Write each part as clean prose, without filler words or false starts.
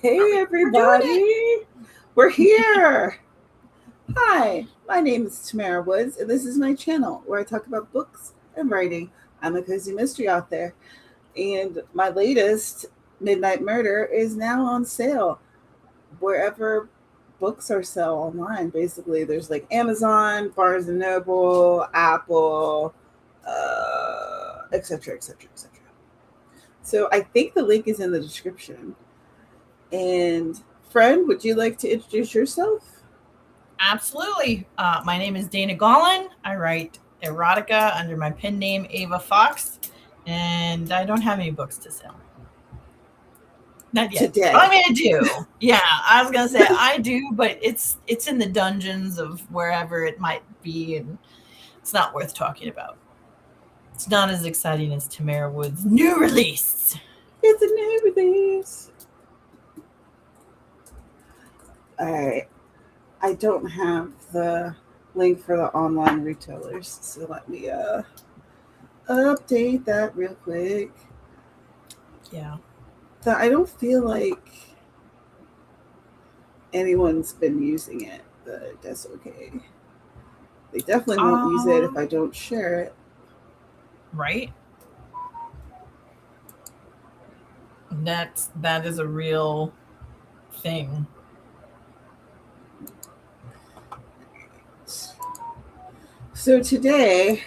Hey, everybody. We're here. Hi, my name is Tamara Woods, and this is my channel where I talk about books and writing. I'm a cozy mystery author, and my latest, Midnight Murder, is now on sale wherever books are sale online. Basically, there's like Amazon, Barnes and Noble, Apple, etc., etc., etc. So I think the link is in the description. And friend, would you like to introduce yourself? Absolutely. My name is Dana Gollin. I write erotica under my pen name Ava Fox, and I don't have any books to sell. Not yet. Today. I mean, I do. Yeah, I was gonna say I do, but it's in the dungeons of wherever it might be, and it's not worth talking about. It's not as exciting as Tamara Wood's new release. It's a new release. All right. I don't have the link for the online retailers, so let me update that real quick. Yeah. I don't feel like anyone's been using it, but that's okay. They definitely won't use it if I don't share it. Right? That is a real thing. So today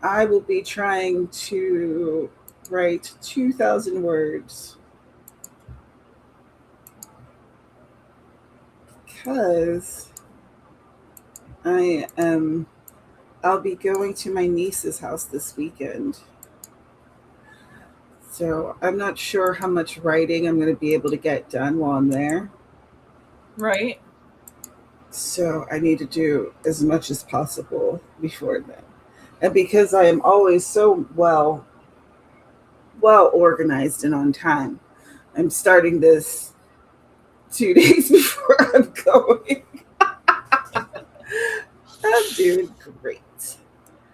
I will be trying to write 2,000 words because I'll be going to my niece's house this weekend. So I'm not sure how much writing I'm going to be able to get done while I'm there. Right. So I need to do as much as possible before then. And because I am always so well organized and on time, I'm starting this 2 days before I'm going. I'm doing great.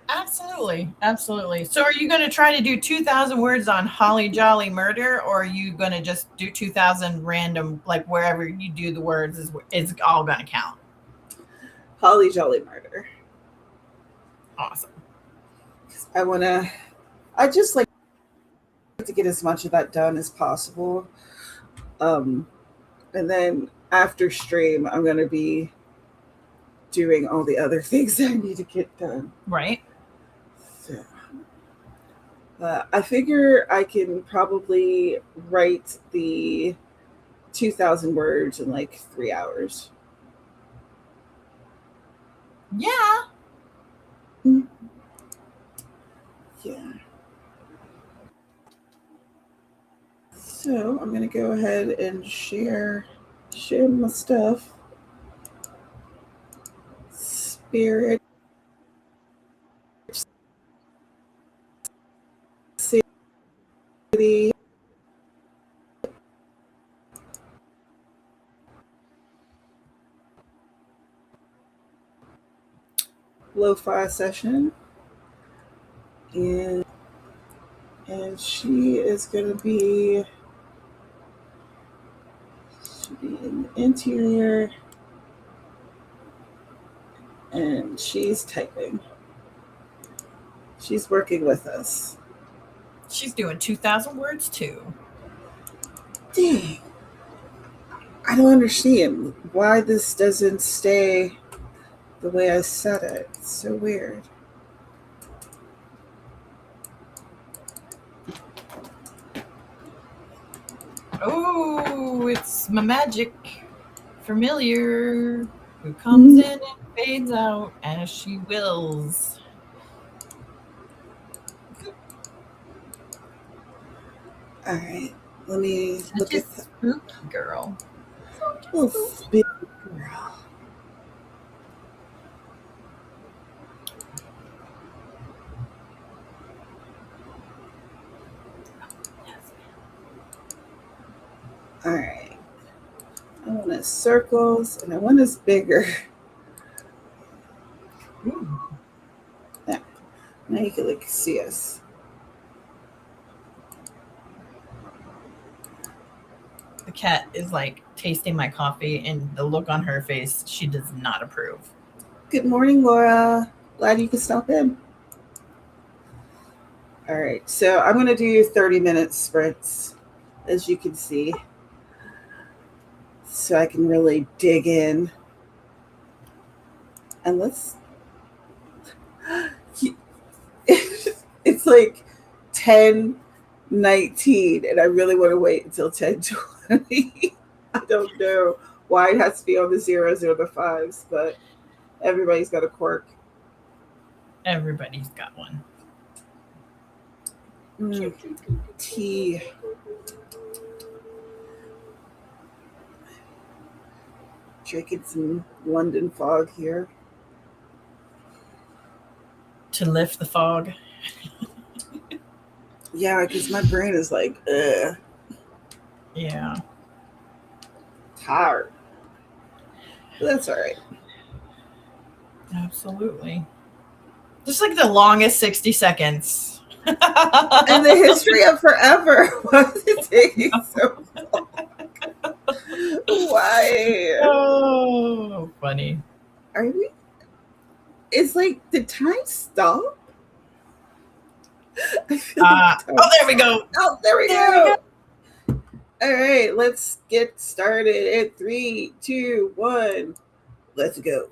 Absolutely. So are you going to try to do 2,000 words on Holly Jolly Murder, or are you going to just do 2,000 random, like wherever you do the words is all going to count? Holly Jolly Murder. Awesome. I just like to get as much of that done as possible. And then after stream, I'm going to be doing all the other things that I need to get done. Right. So, I figure I can probably write the 2,000 words in like 3 hours. Yeah. Yeah. So I'm going to go ahead and share my stuff. Spirit City. Lo-fi session. And she is going to be in the interior. And she's typing. She's working with us. She's doing 2,000 words too. Dang. I don't understand why this doesn't stay the way I said it. It's so weird. Oh, it's my magic familiar who comes in and fades out as she wills. All right, let me look at the spooky girl. little spooky girl. All right, I want it circles and I want this bigger. Yeah, now you can like see us. The cat is like tasting my coffee, and the look on her face, she does not approve. Good morning, Laura. Glad you could stop in. All right, so I'm going to do 30-minute sprints, as you can see, so I can really dig in. And let's. It's like 10:19, and I really want to wait until 10:20. I don't know why it has to be on the zeros or the fives, but everybody's got a quirk. Everybody's got one. Tea. Drinking some London fog here. To lift the fog. Yeah, because my brain is like, ugh, Yeah. tired. But that's all right. Absolutely. Just like the longest 60 seconds. In the history of forever, why is it taking so long? Why? Oh, funny. Are we? It's like, did time stop? I feel like time Oh, there we stopped. go. Oh, there we There we go. go. All right, let's get started in 3, 2, 1. Let's go.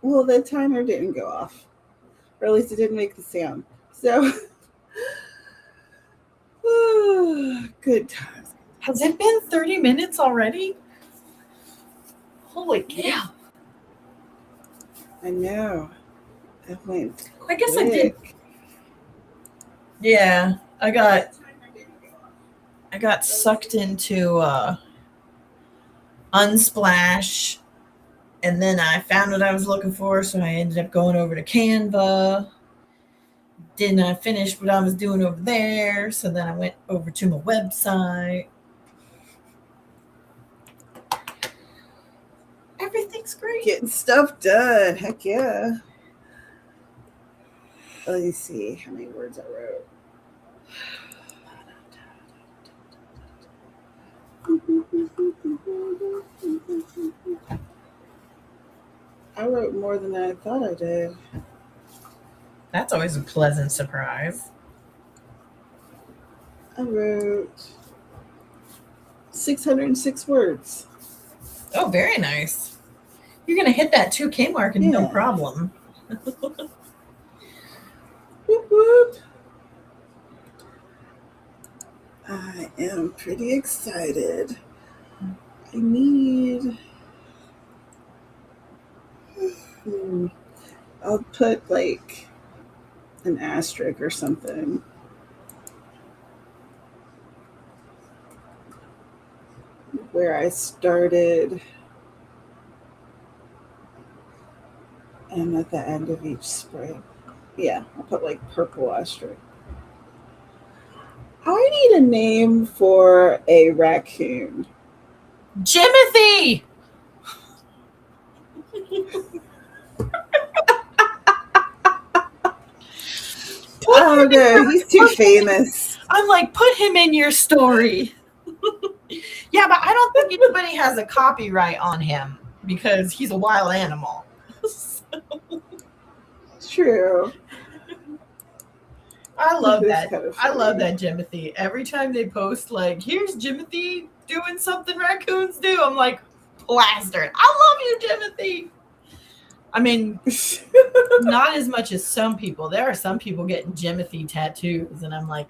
Well, the timer didn't go off, or at least it didn't make the sound. So, good times. Has it been 30 minutes already? Holy cow. Yeah. I know. That went I guess quick. I did. Yeah, I got sucked into Unsplash, and then I found what I was looking for, so I ended up going over to Canva. Then I finished what I was doing over there, so then I went over to my website. Everything's great. Getting stuff done. Heck yeah. Let me see how many words I wrote. I wrote more than I thought I did. That's always a pleasant surprise. I wrote 606 words. Oh, very nice. You're going to hit that 2K mark and no problem. Whoop, whoop. I am pretty excited. I need... I'll put like an asterisk or something. Where I started and at the end of each spring. Yeah, I'll put like purple asterisk. I need a name for a raccoon. Jimothy! Oh no, he's too famous. I'm like, put him in your story. Yeah, but I don't think anybody has a copyright on him because he's a wild animal. True. I love that. Kind of I love that Jimothy. Every time they post like, here's Jimothy doing something raccoons do, I'm like, plastered. I love you, Jimothy. I mean, not as much as some people. There are some people getting Jimothy tattoos, and I'm like,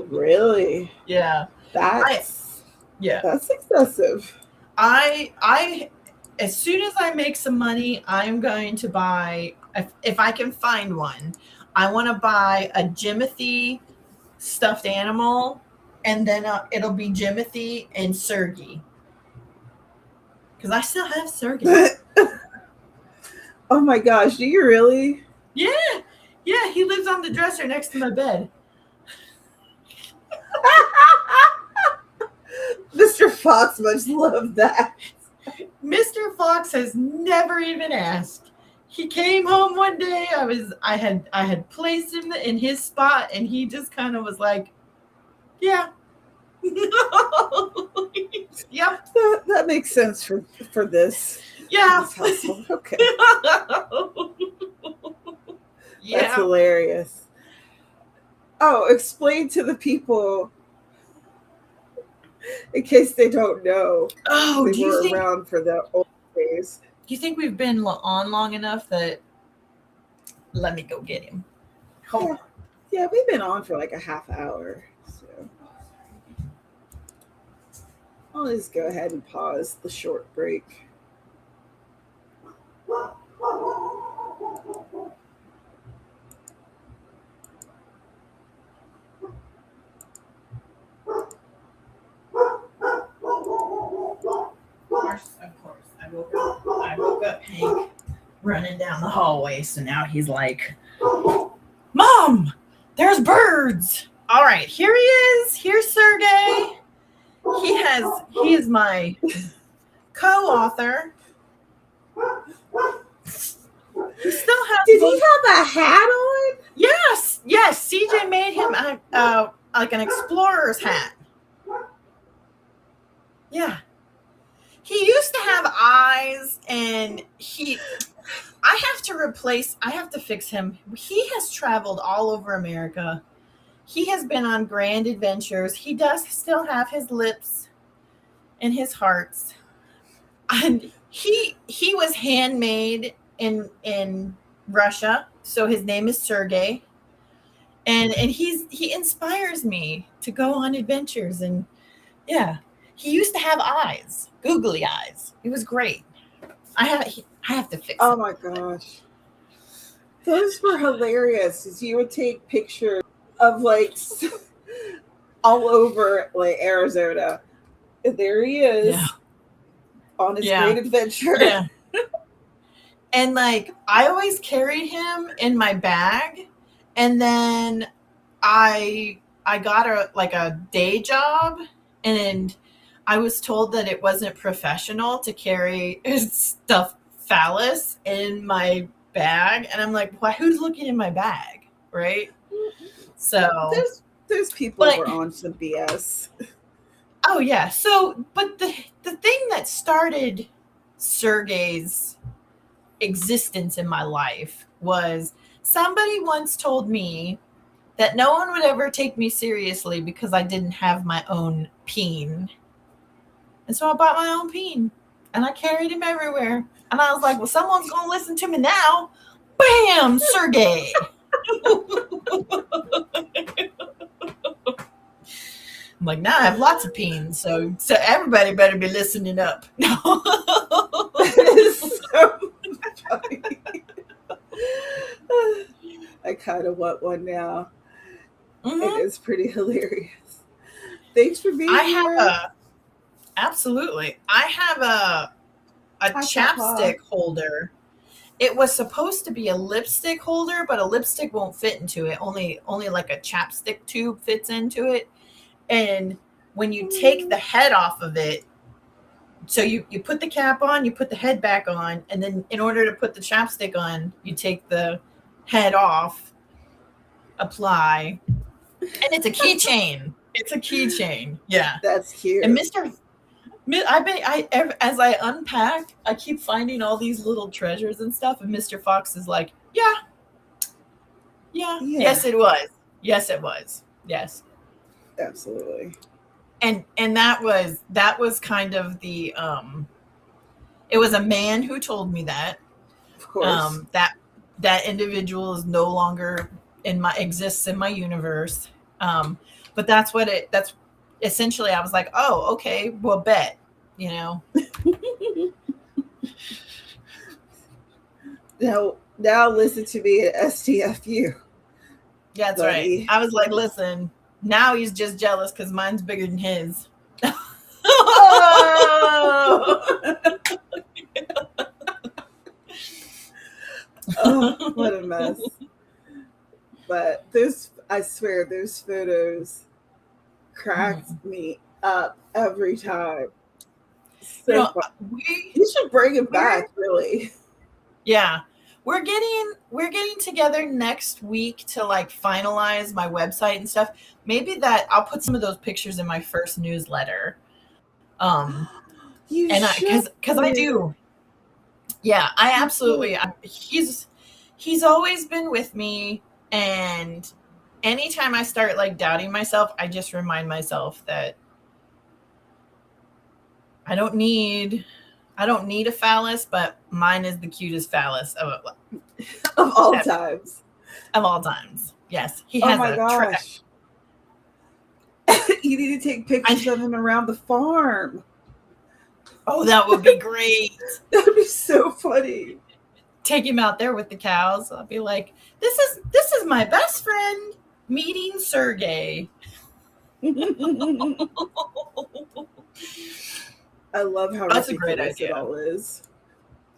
Really? Yeah. That's excessive. I as soon as I make some money, I'm going to buy, if I can find one, I want to buy a Jimothy stuffed animal, and then it'll be Jimothy and Sergey. Because I still have Sergey. Oh my gosh, do you really? Yeah, he lives on the dresser next to my bed. Mr. Fox must love that. Mr. Fox has never even asked. He came home one day. I had placed him in his spot, and he just kind of was like, "Yeah, yep, that makes sense for this. Yeah, this household. Okay, yeah, that's hilarious. Oh, explain to the people, in case they don't know. Oh, we were around for the old days. Do you think we've been on long enough that? Let me go get him. Hold on. Yeah, we've been on for like a half hour. So I'll just go ahead and pause the short break. Of course. I woke up Hank running down the hallway, so now he's like, Mom, there's birds. All right, here he is. Here's Sergey. He is my co-author. He still has. Did he have a hat on? Yes. CJ made him like an explorer's hat. Yeah. He used to have eyes, and I have to fix him. He has traveled all over America. He has been on grand adventures. He does still have his lips and his hearts. And he was handmade in Russia, so his name is Sergey, and he inspires me to go on adventures. And yeah, he used to have eyes, googly eyes. It was great. I have to fix Oh it. my gosh. Those were hilarious. As you would take pictures of like all over like Arizona. And there he is Yeah. on his Yeah. great adventure. Yeah. And like I always carried him in my bag, and then I got a day job, and I was told that it wasn't professional to carry stuffed phallus in my bag, and I'm like, why? Who's looking in my bag, right? So, There's people but who are on some BS. oh yeah, so but the thing that started Sergey's existence in my life was somebody once told me that no one would ever take me seriously because I didn't have my own peen. And so I bought my own peen and I carried him everywhere. And I was like, well, someone's going to listen to me now. Bam, Sergey. I'm like, now I have lots of peens. So everybody better be listening up. No. It's so funny. I kind of want one now. Mm-hmm. It is pretty hilarious. Thanks for being here. Absolutely. I have a chapstick holder. It was supposed to be a lipstick holder, but a lipstick won't fit into it. Only like a chapstick tube fits into it. And when you take the head off of it, so you put the cap on, you put the head back on, and then in order to put the chapstick on, you take the head off, apply, and it's a keychain. It's a keychain. Yeah. That's cute. And as I unpack, I keep finding all these little treasures and stuff, and Mr. Fox is like, yeah. Yes, it was. Yes, it was. Yes. Absolutely. And that was kind of the it was a man who told me that. Of course. That individual is no longer exists in my universe. But that's essentially I was like, oh, okay, well, bet, you know. Now listen to me at STFU. That's buddy. Right. I was like, listen, now he's just jealous because mine's bigger than his. Oh, what a mess. But I swear, those photos cracked me up every time. So you should bring it back, really. Yeah. We're getting together next week to like finalize my website and stuff. Maybe that I'll put some of those pictures in my first newsletter. Because I do. Yeah, I absolutely. He's always been with me, and anytime I start like doubting myself, I just remind myself that I don't need a phallus, but mine is the cutest phallus of all times. Of all times. Yes. He has my gosh. You need to take pictures of him around the farm. Oh, that would be great. That would be so funny. Take him out there with the cows. I'll be like, this is my best friend meeting Sergey. I love how that's a great idea. It all is.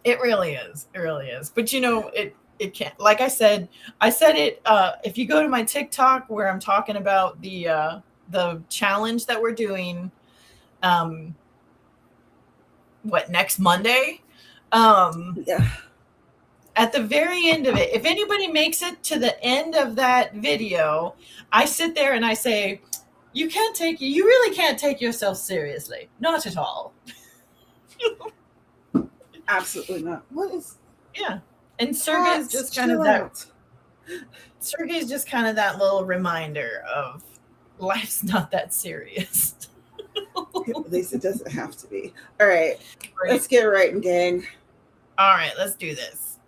It really is. It really is. But you know, it can't. Like I said it. If you go to my TikTok where I'm talking about the challenge that we're doing, next Monday? Yeah. At the very end of it, if anybody makes it to the end of that video, I sit there and I say, you really can't take yourself seriously. Not at all. Absolutely not. What is? Yeah. And Sergey's just kind of that. Sergey's just kind of that little reminder of life's not that serious. At least it doesn't have to be. All right, Right. let's get writing, gang. All right, let's do this.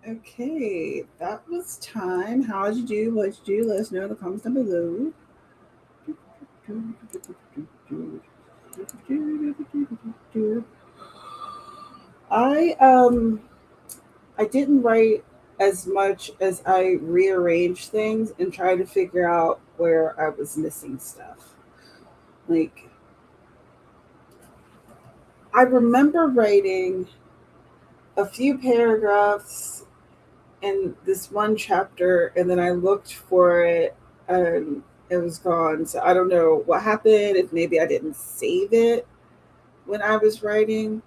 Okay, that was time. How did you do? What did you do? Let us know in the comments down below. I um I didn't write as much as I rearranged things and tried to figure out where I was missing stuff. Like I remember writing a few paragraphs in this one chapter, and then I looked for it and it was gone. So I don't know what happened, if maybe I didn't save it when I was writing,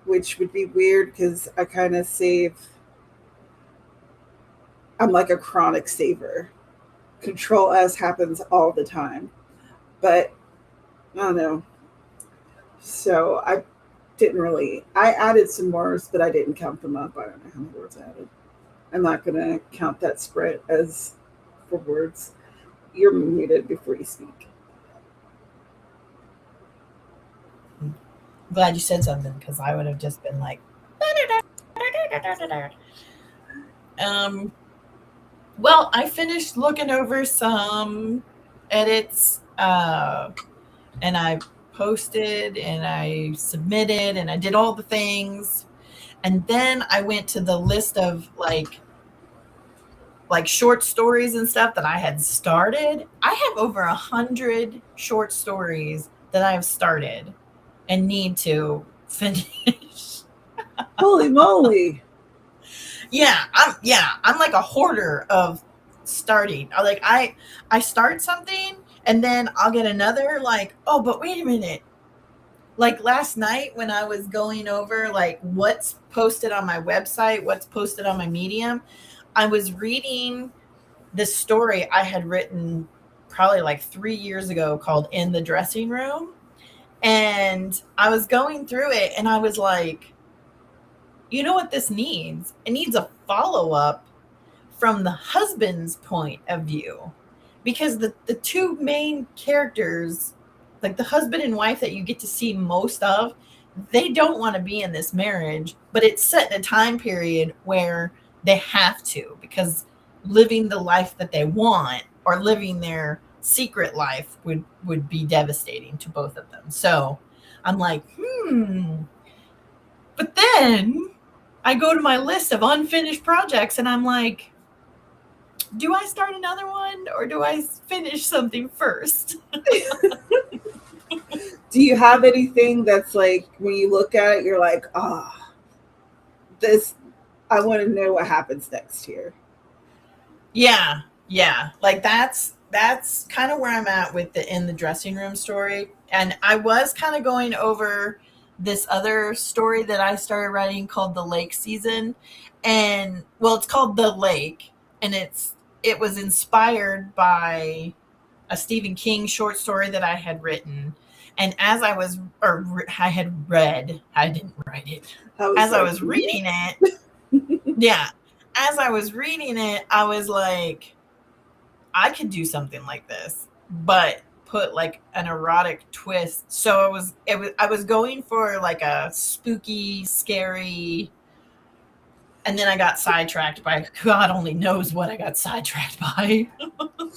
which would be weird because I kind of save, I'm like a chronic saver. Control S happens all the time. But I don't know. So I didn't really, I added some words, but I didn't count them up. I don't know how many words I added. I'm not going to count that spread as for words. You're muted before you speak. Glad you said something because I would have just been like, um, well, I finished looking over some edits, and I posted and I submitted and I did all the things. And then I went to the list of like short stories and stuff that I had started. I have over 100 short stories that I have started and need to finish. Holy moly. I'm like a hoarder of starting. I start something and then I'll get another like, oh, but wait a minute. Like last night when I was going over like what's posted on my website, what's posted on my Medium, I was reading this story I had written probably like 3 years ago called In the Dressing Room. And I was going through it and I was like, you know what this needs? It needs a follow up from the husband's point of view. Because the two main characters, like the husband and wife that you get to see most of, they don't want to be in this marriage, but it's set in a time period where they have to because living the life that they want or living their secret life would be devastating to both of them. So I'm like, but then I go to my list of unfinished projects and I'm like, do I start another one or do I finish something first? Do you have anything that's like when you look at it, you're like, this, I want to know what happens next here? Yeah. Like that's kind of where I'm at with the In the Dressing Room story. And I was kind of going over this other story that I started writing called The Lake Season. And well, it's called The Lake and it was inspired by a Stephen King short story that I had written. And as I was, or I had read, I didn't write it. As I was reading it, yeah, as I was reading it, I was like, I could do something like this, but put like an erotic twist. So I was going for like a spooky, scary, and then I got sidetracked by God only knows what I got sidetracked by.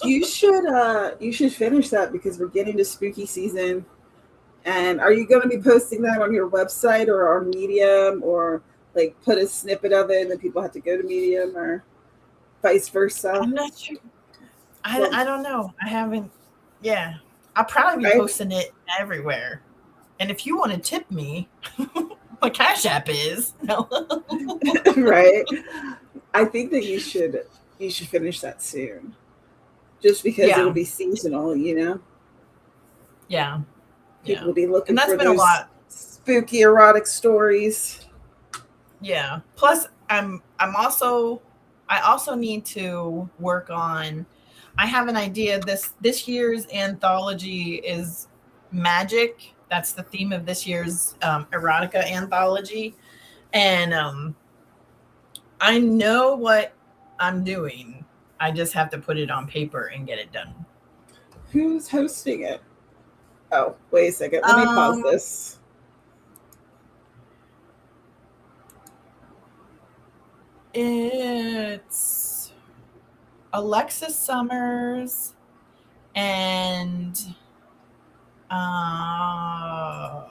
You should finish that because we're getting to spooky season. And are you going to be posting that on your website or on Medium, or like put a snippet of it and then people have to go to Medium, or vice versa? I'm not sure. I don't know. I haven't. Yeah, I'll probably be posting it everywhere. And if you want to tip me, my Cash App is no. Right. I think that you should finish that soon, just because it'll be seasonal. Yeah. People will be looking and that's for been those a lot. Spooky erotic stories. Yeah. Plus, I also need to work on. I have an idea. This year's anthology is magic. That's the theme of this year's erotica anthology, and I know what I'm doing. I just have to put it on paper and get it done. Who's hosting it? Oh, wait a second. Let me pause this. It's Alexis Summers and uh,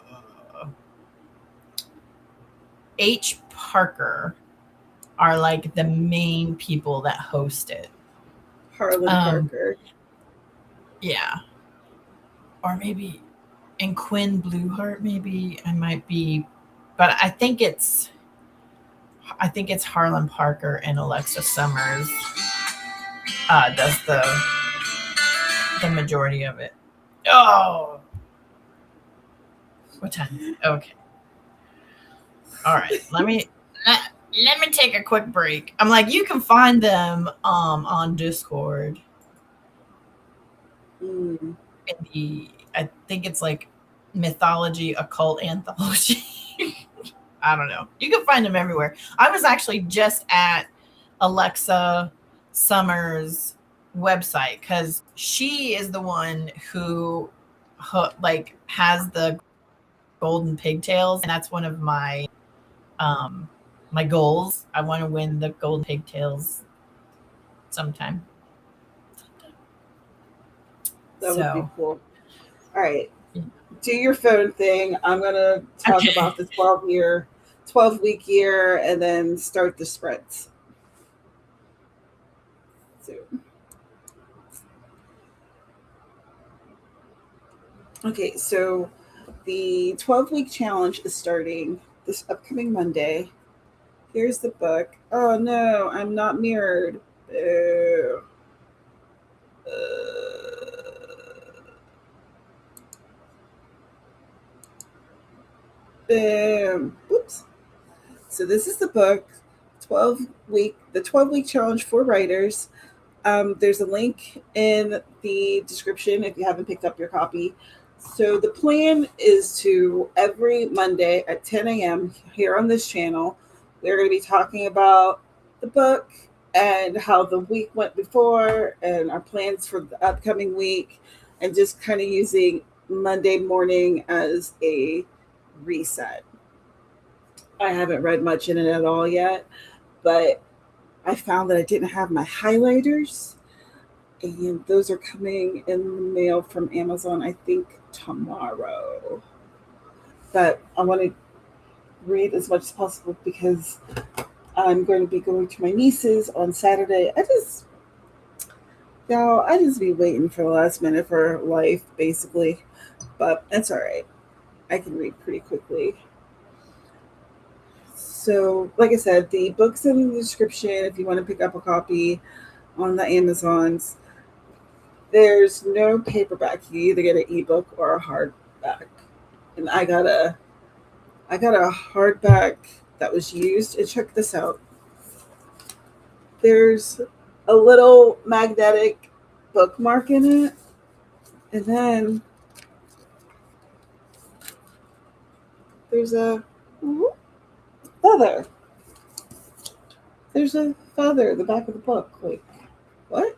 H. Parker are like the main people that host it. Harlan Um, Parker. yeah, or maybe and Quinn Blueheart. Maybe I might be, but I think it's Harlan Parker and Alexa Summers does the majority of it. Oh, what time is it? Okay, all right. Let me take a quick break. I'm like, you can find them on Discord Mm. in the I think it's like mythology occult anthology. I don't know. You can find them everywhere. I was actually just at Alexa Summers' website because she is the one who like has the golden pigtails, and that's one of um my goals. I want to win the golden pigtails sometime. That would be So cool. All right. Do your phone thing. I'm going to talk okay. about the 12-week year, and then start the spreads. So, okay, so the 12-week challenge is starting this upcoming Monday. Here's the book. Oh no, I'm not mirrored. Boo. Boom. Whoops. So this is the book, 12-week challenge for writers. There's a link in the description if you haven't picked up your copy. So the plan is to every Monday at 10 a.m. here on this channel, we're going to be talking about the book and how the week went before and our plans for the upcoming week, and just kind of using Monday morning as a reset. I haven't read much in it at all yet, but I found that I didn't have my highlighters, and those are coming in the mail from Amazon, I think tomorrow. But I want to read as much as possible because I'm going to be going to my niece's on Saturday. I just be waiting for the last minute for life, basically. But that's all right. I can read pretty quickly. So, like I said, the book's in the description if you want to pick up a copy on the Amazons. There's no paperback. You either get an ebook or a hardback. And I got a hardback that was used. And check this out. There's a little magnetic bookmark in it. And then there's a feather. There's a feather in the back of the book. Like, what?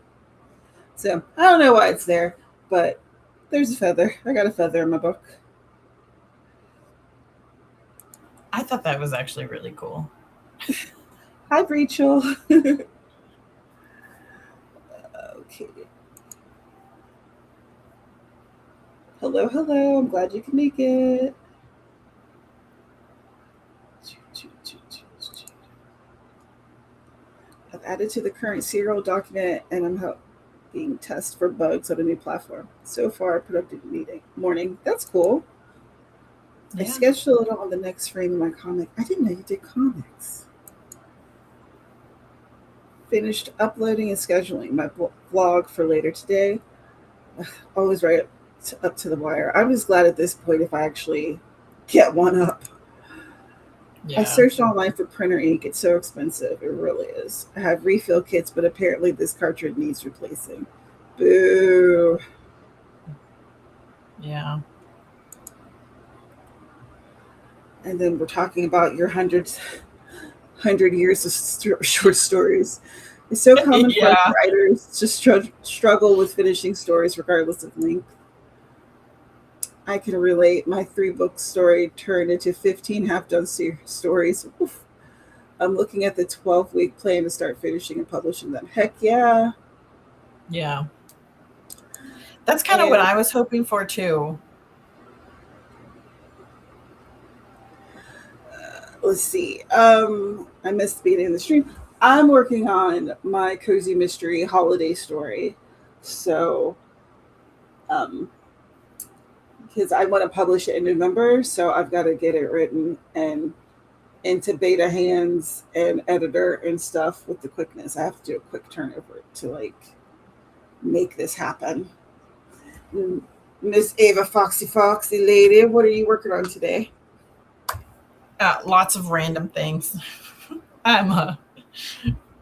So I don't know why it's there, but there's a feather. I got a feather in my book. I thought that was actually really cool. Hi, Rachel. Okay. Hello, hello. I'm glad you can make it. I've added to the current serial document, and I'm being tested for bugs on a new platform. So far, productive morning. That's cool. I Yeah. scheduled it on the next frame of my comic. I didn't know you did comics. Finished uploading and scheduling my vlog for later today. Always right up to the wire. I'm just glad at this point if I actually get one up. Yeah. I searched online for printer ink. It's so expensive. It really is. I have refill kits, but apparently this cartridge needs replacing. Boo. Yeah. And then we're talking about your 100 years of short stories. It's so common for us Yeah. writers to struggle with finishing stories regardless of length. I can relate. My 3-book story turned into 15 half-done stories. Oof. I'm looking at the 12-week plan to start finishing and publishing them. Heck yeah. Yeah. That's kind of what And I was hoping for too. let's see. I missed being in the stream. I'm working on my cozy mystery holiday story. So, um, because I want to publish it in November, so I've got to get it written and into beta hands and editor and stuff with the quickness. I have to do a quick turnover to like make this happen. Miss Ava Foxy lady, what are you working on today? Lots of random things. I'm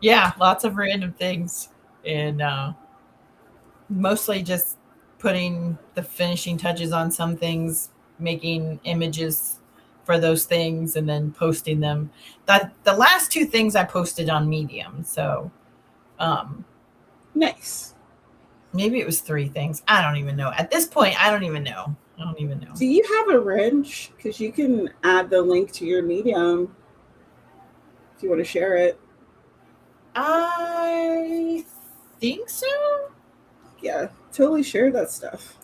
yeah, lots of random things, and mostly just putting the finishing touches on some things, making images for those things, and then posting them. That the last two things I posted on Medium, so um, Nice. maybe it was three things. I don't even know. At this point, I don't even know. I don't even know. Do you have a wrench? Because you can add the link to your Medium if you want to share it. I think so. Yeah, totally share that stuff.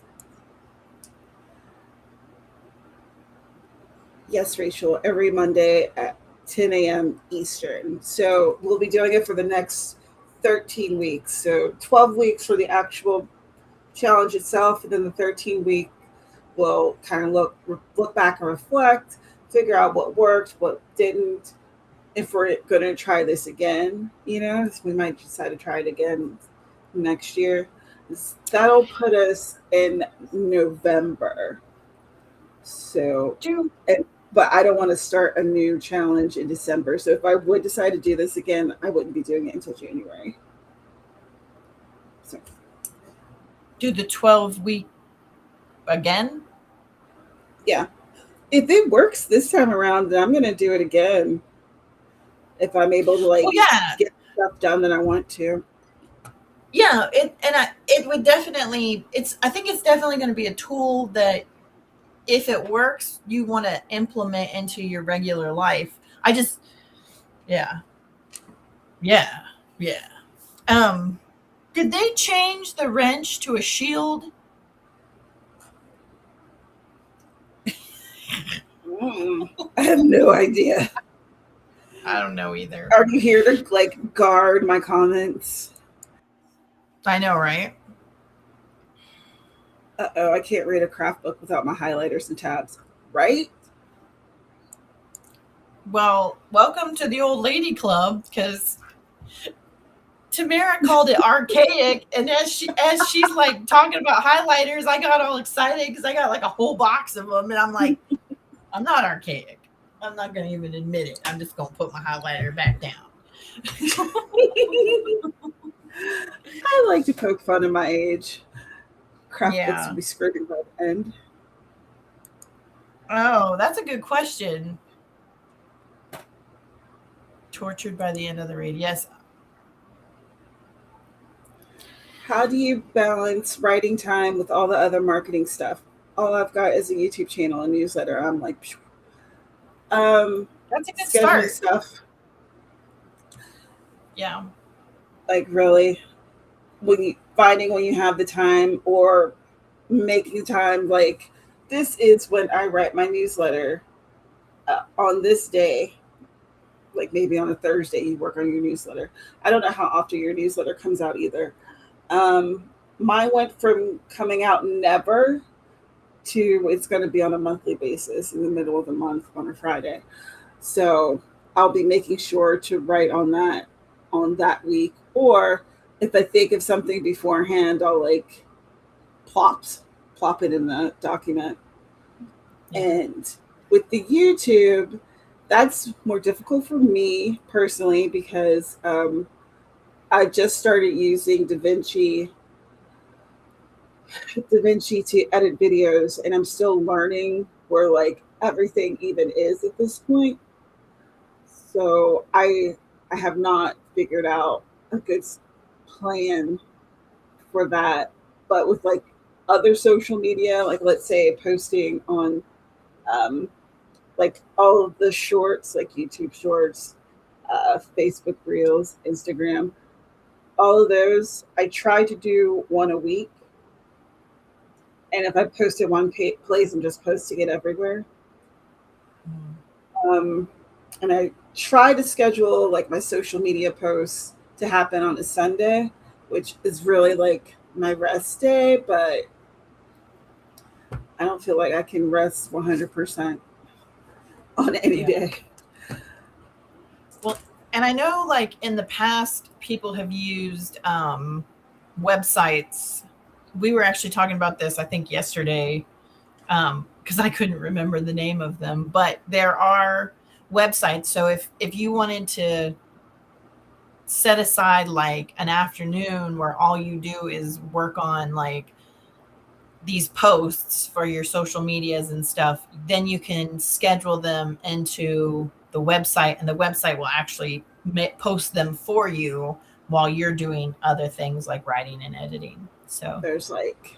Yes, Rachel, every Monday at 10 a.m. Eastern. So we'll be doing it for the next 13 weeks. So 12 weeks for the actual challenge itself, and then the 13-week we'll kind of look back and reflect, figure out what worked, what didn't. If we're going to try this again, we might decide to try it again next year. That'll put us in November. So, Do but I don't want to start a new challenge in December. So if I would decide to do this again, I wouldn't be doing it until January. So do the 12-week again? yeah, if it works this time around, then I'm going to do it again. If I'm able to Well, yeah, get stuff done that I want to. yeah. It would definitely. I think it's definitely going to be a tool that, if it works, you want to implement into your regular life. I just, yeah, yeah, yeah. Did they change the wrench to a shield? I have no idea. I don't know either. Are you here to guard my comments? I know, right? Uh-oh, I can't read a craft book without my highlighters and tabs. Right? Well, welcome to the old lady club, because Tamara called it archaic, and as she's like talking about highlighters, I got all excited because I got like a whole box of them, and I'm like, I'm not archaic. I'm not going to even admit it. I'm just going to put my highlighter back down. I like to poke fun at my age. Craft books will be screaming by the end. Oh, that's a good question. Tortured by the end of the read. Yes. How do you balance writing time with all the other marketing stuff? All I've got is a YouTube channel and newsletter. I'm like, that's a good start. Stuff. Yeah. Like really, finding when you have the time, or making time. Like, this is when I write my newsletter on this day. Like maybe on a Thursday, you work on your newsletter. I don't know how often your newsletter comes out either. Mine went from coming out never to it's going to be on a monthly basis in the middle of the month on a Friday. So I'll be making sure to write on that week. Or if I think of something beforehand, I'll plop it in the document. Yeah. And with the YouTube, that's more difficult for me personally because I just started using DaVinci to edit videos, and I'm still learning where everything even is at this point. So I have not figured out a good plan for that. But with other social media, let's say posting on all of the shorts, like YouTube shorts, Facebook Reels, Instagram, all of those. I try to do one a week. And if I post it one place, I'm just posting it everywhere. Mm. Um, and I try to schedule like my social media posts to happen on a Sunday, which is really like my rest day, but I don't feel like I can rest 100% on any Yeah. day. Well, and I know like in the past, people have used websites. We were actually talking about this, I think, yesterday, because I couldn't remember the name of them. But there are websites. So if you wanted to set aside like an afternoon where all you do is work on like these posts for your social medias and stuff, then you can schedule them into the website, and the website will actually post them for you while you're doing other things like writing and editing. So, There's like,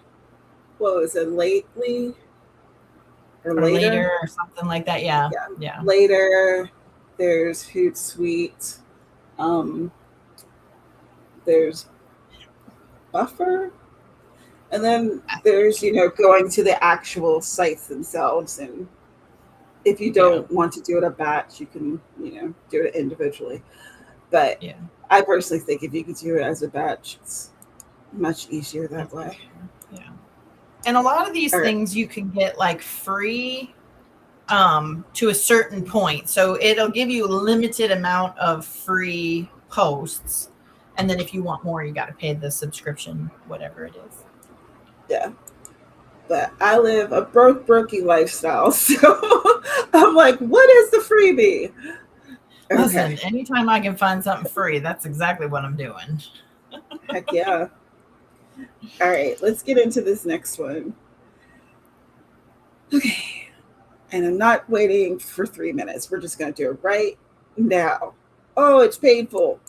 what was it, lately or or later? later or something like that. Yeah. Yeah, Yeah. later. There's Hootsuite. Um, there's Buffer. And then there's, going to the actual sites themselves. And if you Yeah. don't want to do it a batch, you can, do it individually. But Yeah. I personally think if you could do it as a batch, it's much easier that It's way. easier. Yeah. And a lot of these All right. things you can get like free to a certain point. So it'll give you a limited amount of free posts. And then if you want more, you got to pay the subscription, whatever it is. Yeah. But I live a brokey lifestyle. So I'm like, what is the freebie? Okay. Listen, anytime I can find something free, that's exactly what I'm doing. Heck yeah. All right. Let's get into this next one. Okay. And I'm not waiting for 3 minutes. We're just going to do it right now. Oh, it's painful.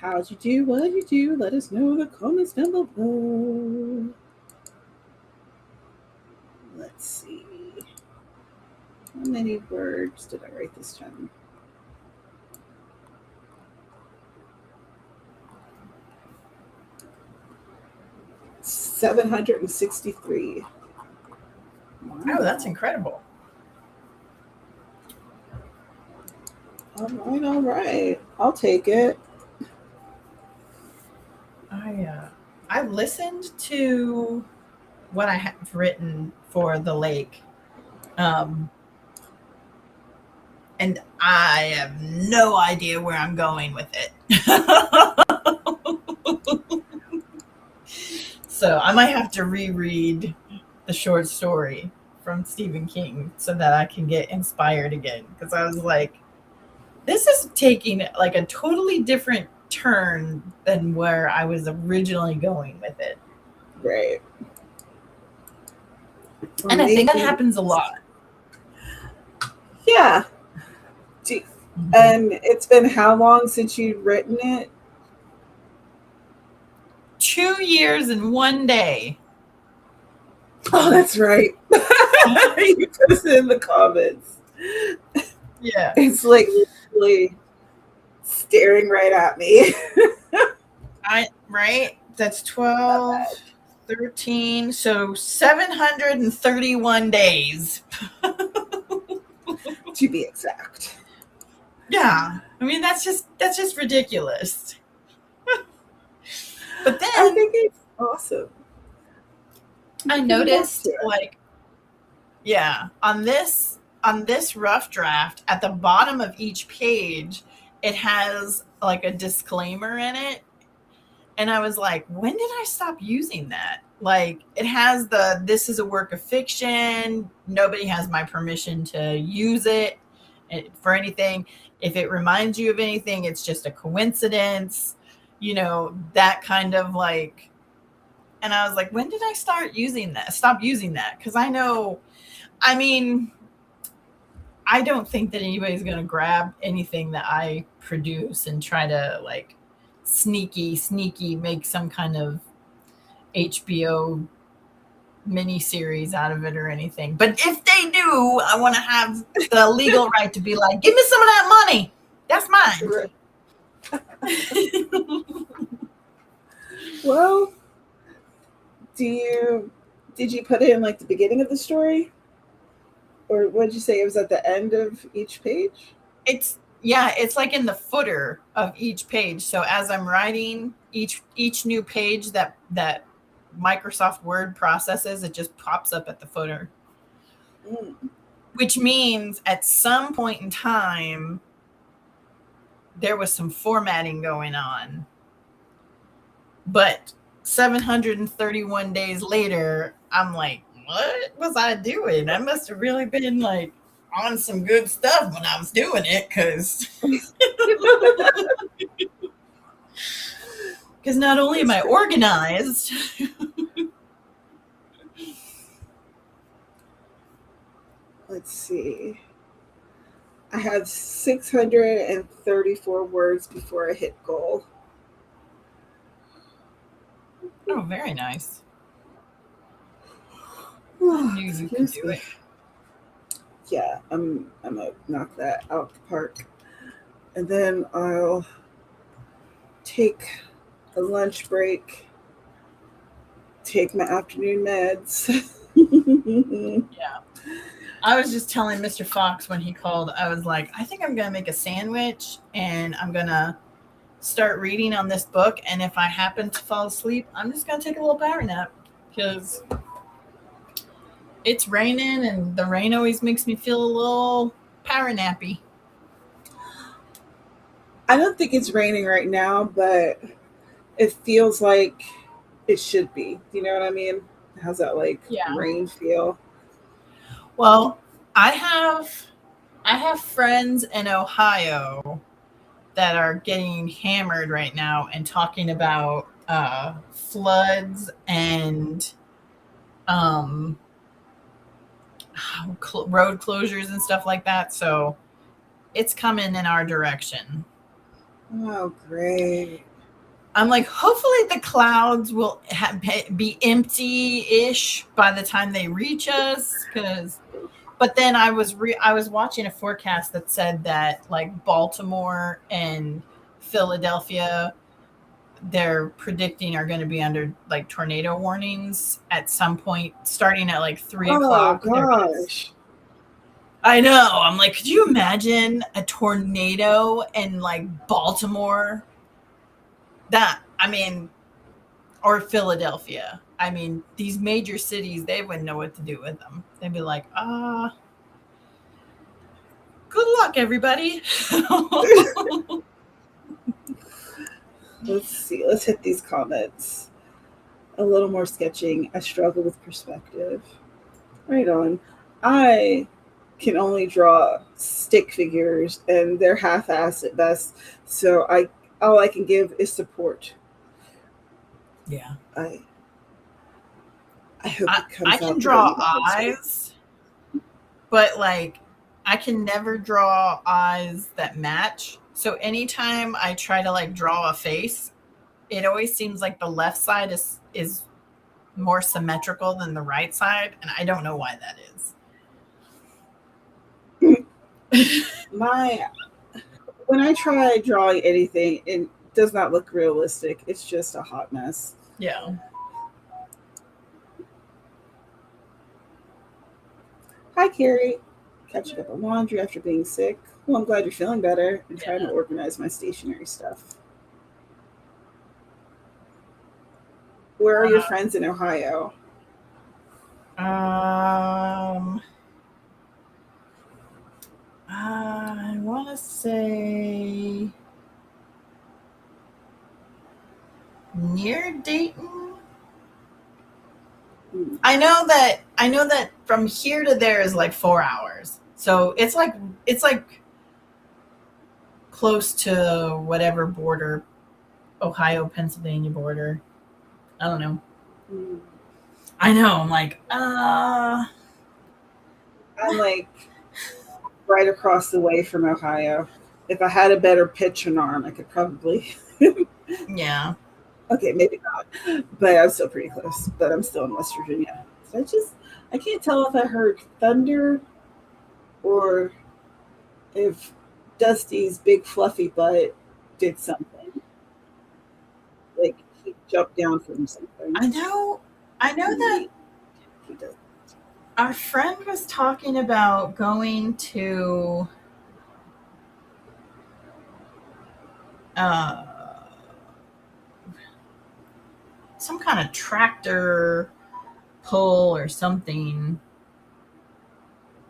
How'd you do? What did you do? Let us know in the comments down below. Let's see. How many words did I write this time? 763. Wow. Oh, that's incredible. All right. I'll take it. I listened to what I have written for the lake, and I have no idea where I'm going with it. So I might have to reread the short story from Stephen King so that I can get inspired again, because I was like, this is taking like a totally different turn than where I was originally going with it. Right. And I think that happens a lot. Yeah. And it's been how long since you've written it? 2 years and 1 day. Oh, that's right. You posted in the comments. Yeah. It's like literally staring right at me. Right? That's 12, 13, so 731 days. To be exact. Yeah. I mean, that's just ridiculous. But then I think it's awesome. I noticed, like, yeah, on this rough draft, at the bottom of each page, it has like a disclaimer in it. And I was like, when did I stop using that? Like, it has this is a work of fiction. Nobody has my permission to use it for anything. If it reminds you of anything, it's just a coincidence, that kind of like. And I was like, when did I stop using that? Because I don't think that anybody's going to grab anything that I produce and try to like sneaky make some kind of HBO miniseries out of it or anything. But if they do, I want to have the legal right to be like, give me some of that money. That's mine. Well, did you put it in like the beginning of the story? Or what did you say? It was at the end of each page? It's like in the footer of each page. So as I'm writing each new page that Microsoft Word processes, it just pops up at the footer. Which means at some point in time, there was some formatting going on. But 731 days later, I'm like, what was I doing? I must have really been like on some good stuff when I was doing it, because not only am I organized, let's see, I had 634 words before I hit goal. Oh, very nice. I knew you could do it. Yeah, I'm gonna knock that out the park. And then I'll take a lunch break, take my afternoon meds. Yeah. I was just telling Mr. Fox when he called, I was like, I think I'm going to make a sandwich and I'm going to start reading on this book. And if I happen to fall asleep, I'm just going to take a little power nap, because it's raining and the rain always makes me feel a little power nappy. I don't think it's raining right now, but it feels like it should be. You know what I mean? How's that rain feel? Well, I have friends in Ohio that are getting hammered right now and talking about floods and road closures and stuff like that. So it's coming in our direction. Oh, great. I'm like, hopefully the clouds will be empty-ish by the time they reach us. But then I was watching a forecast that said that like Baltimore and Philadelphia, they're predicting are going to be under like tornado warnings at some point, starting at like 3 o'clock. Oh gosh. I know. I'm like, could you imagine a tornado in like Baltimore? I mean, or Philadelphia. I mean, these major cities, they wouldn't know what to do with them. They'd be like, good luck, everybody. Let's see. Let's hit these comments. A little more sketching. I struggle with perspective. Right on. I can only draw stick figures and they're half-assed at best. So all I can give is support. Yeah. I hope it comes I out. can draw eyes, but like I can never draw eyes that match. So anytime I try to like draw a face, it always seems like the left side is more symmetrical than the right side, and I don't know why that is. When I try drawing anything, it does not look realistic. It's just a hot mess. Yeah. Hi, Carrie. Catching up on laundry after being sick. Well, I'm glad you're feeling better and trying to organize my stationery stuff. Where are your friends in Ohio? I want to say near Dayton. I know that from here to there is like 4 hours. So it's like close to whatever border, Ohio, Pennsylvania border. I don't know. I know. I'm like right across the way from Ohio. If I had a better pitching arm, I could probably. Yeah. Okay, maybe not, but I'm still pretty close. But I'm still in West Virginia. So I can't tell if I heard thunder or if Dusty's big fluffy butt did something. Like he jumped down from something. I know that he does. Our friend was talking about going to some kind of tractor pull or something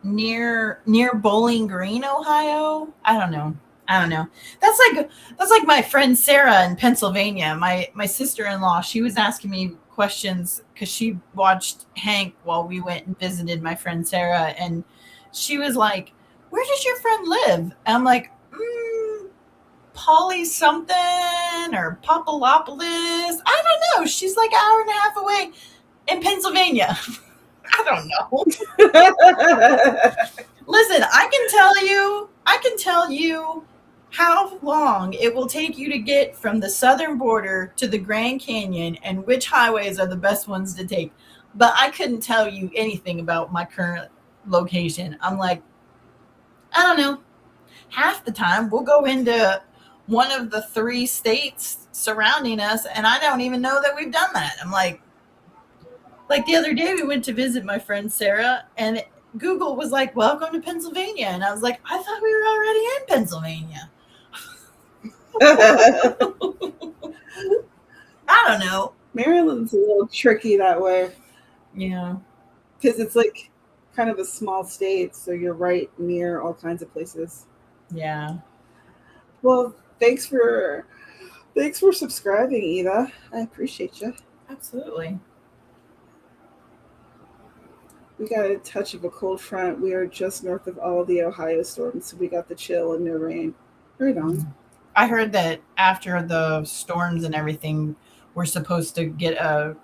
near Bowling Green, Ohio. I don't know. That's like my friend Sarah in Pennsylvania. My sister-in-law, she was asking me questions because she watched Hank while we went and visited my friend Sarah, and she was like, where does your friend live? And I'm like, Polly something or Papalopolis. I don't know. She's like an hour and a half away in Pennsylvania. I don't know. Listen, I can tell you how long it will take you to get from the southern border to the Grand Canyon and which highways are the best ones to take. But I couldn't tell you anything about my current location. I'm like, I don't know. Half the time we'll go into one of the 3 states surrounding us, and I don't even know that we've done that. I'm like the other day we went to visit my friend Sarah, and Google was like, welcome to Pennsylvania. And I was like, I thought we were already in Pennsylvania. I don't know. Maryland's a little tricky that way. Yeah. Because it's like kind of a small state, so you're right near all kinds of places. Yeah. Well, thanks for subscribing, Eva. I appreciate you. Absolutely. We got a touch of a cold front. We are just north of all the Ohio storms, so we got the chill and no rain. Right on. I heard that after the storms and everything, we're supposed to get a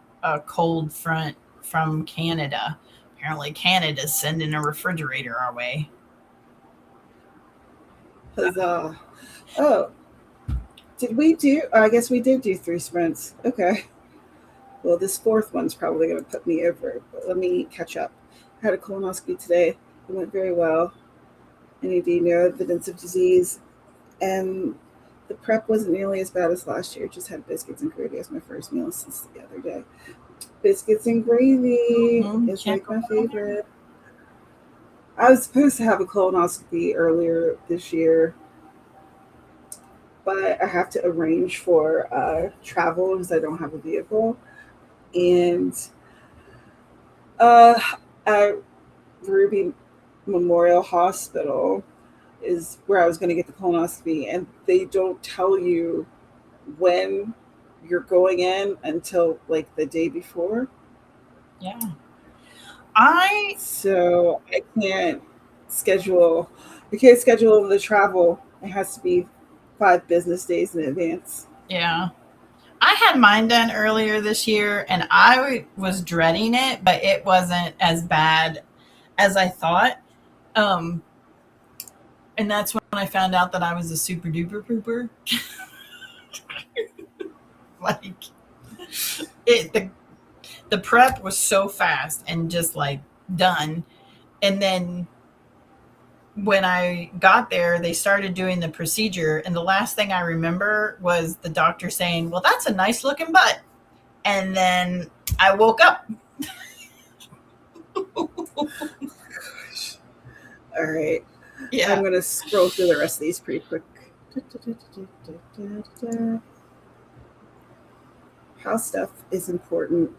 cold front from Canada. Apparently, Canada's sending a refrigerator our way. Huzzah. Oh, Did we do? I guess we did do 3 sprints. Okay. Well, this fourth one's probably going to put me over, but let me catch up. I had a colonoscopy today. It went very well. NAD, no evidence of disease, and the prep wasn't nearly as bad as last year. Just had biscuits and gravy as my first meal since the other day. Biscuits and gravy is Can't like go my wrong. favorite. I was supposed to have a colonoscopy earlier this year, but I have to arrange for travel because I don't have a vehicle. And uh, at Ruby Memorial Hospital is where I was going to get the colonoscopy, and they don't tell you when you're going in until like the day before. Yeah. I So schedule. I can't schedule the travel. It has to be 5 business days in advance. yeah. I had mine done earlier this year and I was dreading it, but it wasn't as bad as I thought. Um and that's when I found out that I was a super duper pooper. Like it the prep was so fast and just like done. And then when I got there, they started doing the procedure. And the last thing I remember was the doctor saying, "Well, that's a nice looking butt." And then I woke up. All right. I'm Yeah. going to scroll through the rest of these pretty quick. House stuff is important.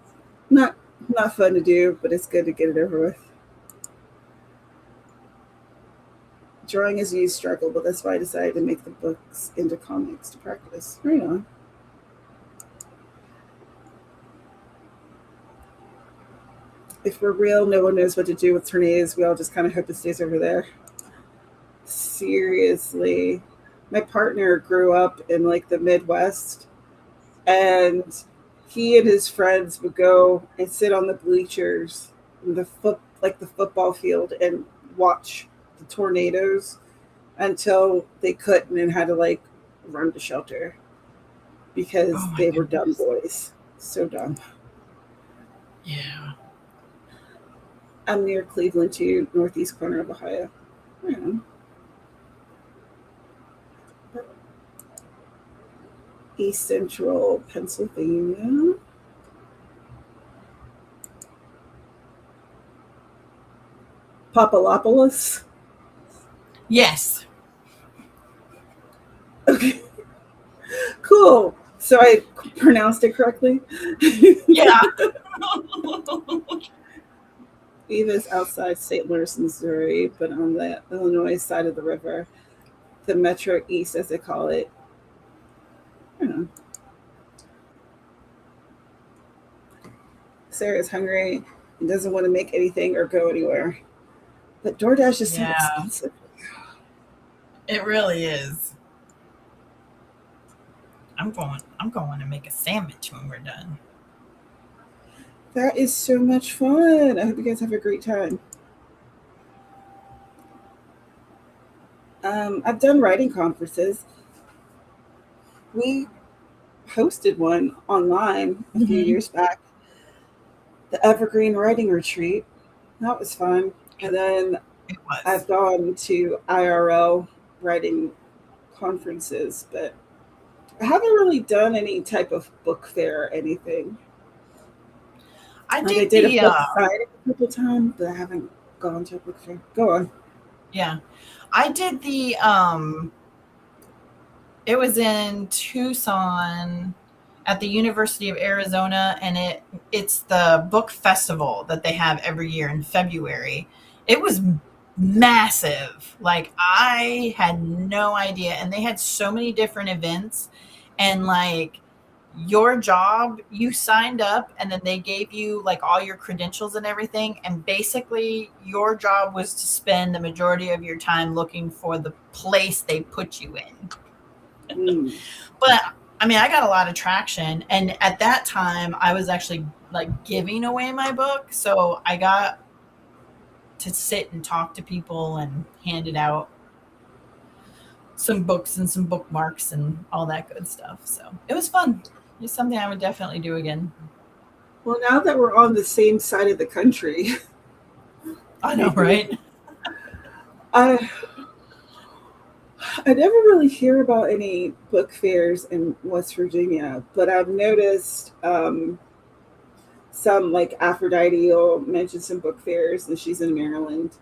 Not not fun to do, but it's good to get it over with. Drawing is a huge struggle, but that's why I decided to make the books into comics to practice. Right on. If we're real, no one knows what to do with tornadoes. We all just kind of hope it stays over there. Seriously. My partner grew up in like the Midwest, and he and his friends would go and sit on the bleachers in the football field and watch the tornadoes until they couldn't and had to like run to shelter Oh because my they were dumb goodness. boys. So dumb. Yeah. I'm near Cleveland too, northeast corner of Ohio. I don't know. East Central Pennsylvania. Papadopoulos. Yes. Okay, cool. So I pronounced it correctly. Yeah. Eva's outside St. Louis, Missouri, but on the Illinois side of the river, the Metro East, as they call it. I don't know. Sarah's hungry and doesn't want to make anything or go anywhere. But DoorDash is so Yeah. expensive. It really is. I'm going to make a sandwich when we're done. That is so much fun. I hope you guys have a great time. I've done writing conferences. We hosted one online a few Mm-hmm. years back, the Evergreen Writing Retreat. That was fun. It, And then it was. I've gone to IRL writing conferences, but I haven't really done any type of book fair or anything. I Like I did did a the book signing a couple times, but I haven't gone to a book fair. Go on. yeah. I did the it was in Tucson at the University of Arizona, and it's the book festival that they have every year in February. It was massive. Like I had no idea, and they had so many different events, and like your job, you signed up and then they gave you like all your credentials and everything, and basically your job was to spend the majority of your time looking for the place they put you in. Mm. But I mean, I got a lot of traction. And at that time, I was actually like giving away my book. So I got to sit and talk to people and hand it out. some books and some bookmarks and all that good stuff. So it was fun. It's something I would definitely do again. Well, now that we're on the same side of the country, I know, right? I I never really hear about any book fairs in West Virginia, but I've noticed some like Aphrodite will mention some book fairs, and she's in Maryland.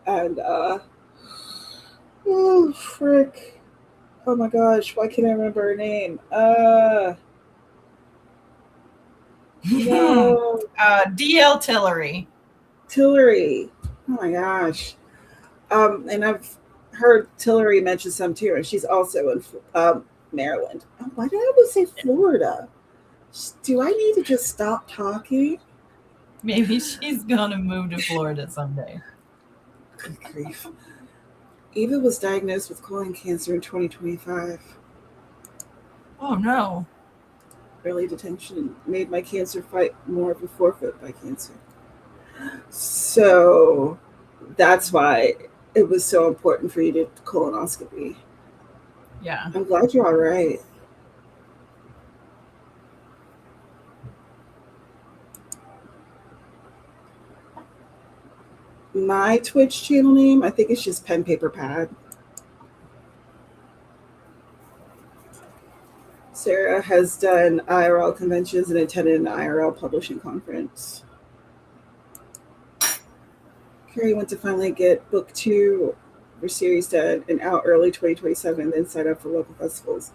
And oh frick, oh my gosh, why can't I remember her name? No, DL Tillery. Tillery. Oh my gosh. And I've heard Tillery mention some too, and she's also in Maryland. Oh, why did I almost say Florida? Do I need to just stop talking? Maybe she's gonna move to Florida someday. Good grief. Eva was diagnosed with colon cancer in 2025. Oh no. Early detection made my cancer fight more of a forfeit by cancer. So that's why it was so important for you to colonoscopy. Yeah. I'm glad you're all right. My Twitch channel name, I think it's just Pen Paper Pad. Sarah has done IRL conventions and attended an IRL publishing conference. Carrie went to finally get book 2 for series done and out early 2027, then sign up for local festivals.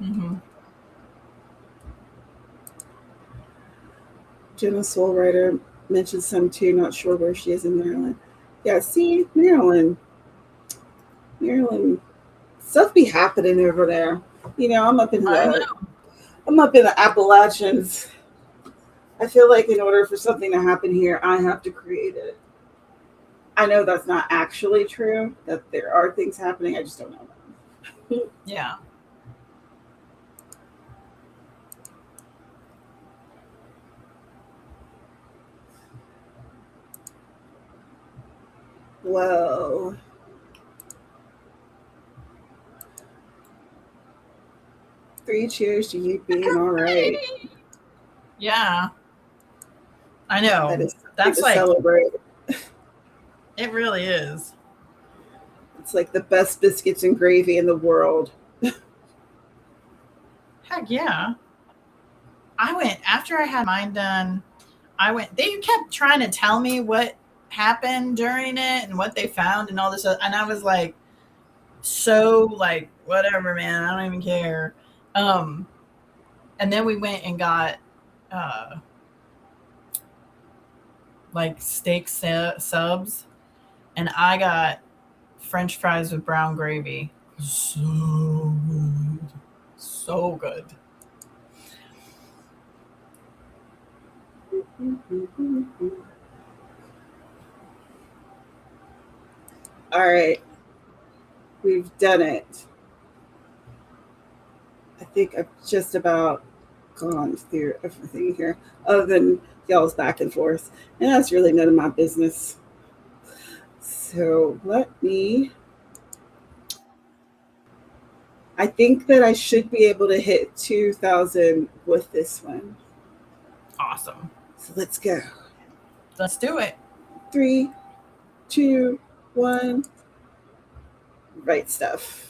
Mm-hmm. Jenna Soul Writer mentioned some too, not sure where she is in Maryland. Yeah, see, Maryland. Maryland. Stuff be happening over there. You know, I know. I'm up in the Appalachians. I feel like in order for something to happen here, I have to create it. I know that's not actually true, that there are things happening. I just don't know them. Yeah. Well, three cheers to you being all right. Yeah. I know. That is something That's to like, celebrate. it really is. It's like the best biscuits and gravy in the world. Heck yeah. I went after I had mine done. They kept trying to tell me what happened during it and what they found and all this and I was like, so like whatever, man, I don't even care. um and then we went and got uh like steak subs, and I got french fries with brown gravy. So good, so good. All right, we've done it. I think I've just about gone through everything here, other than y'all's back and forth. And that's really none of my business. So let me. I think that I should be able to hit 2,000 with this one. Awesome. So let's go. Let's do it. 3, 2, 1. Right stuff.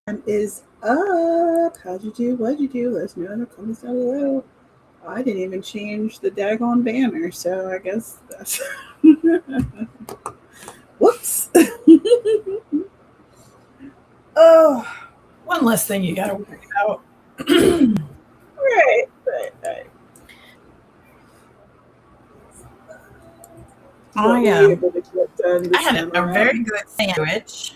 Time is up. How'd you do? What'd you do? Let us know in the comments down below. I didn't even change the daggone banner, so I guess that's. Whoops. Oh, One less thing you got to worry about. right. What were you I able to get done I this had time a around? very good sandwich,